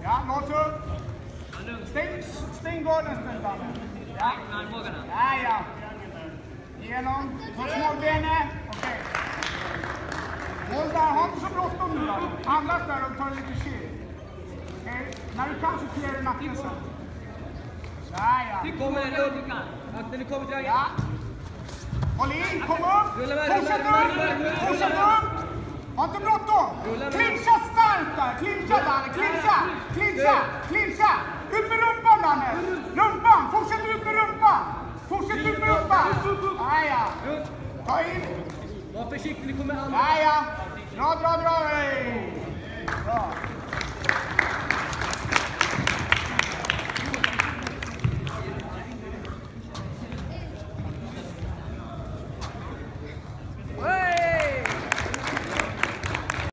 Ja, lås upp. Stäng gården en stund, Danne. Ja. Ja. Genom. Ta smålbenet. Okej. Håll där. Ha inte så bråttom nu då. Andas där och ta det lite chill. Okej. När du kan så kliar du nacken sen. Ja. Det kommer en upp. Akten, du kommer till vägen. Ja. Håll in, kom upp. Fortsätt upp. Ha inte bråttom. Clincha starkt där. Clincha, Danne. Clincha. Ut med rumpan, Danne. Rumpan. Fortsätt ut med rumpan. Ja. Ta in. Var försiktig, ni kommer aldrig. Ja. Dra. Bra.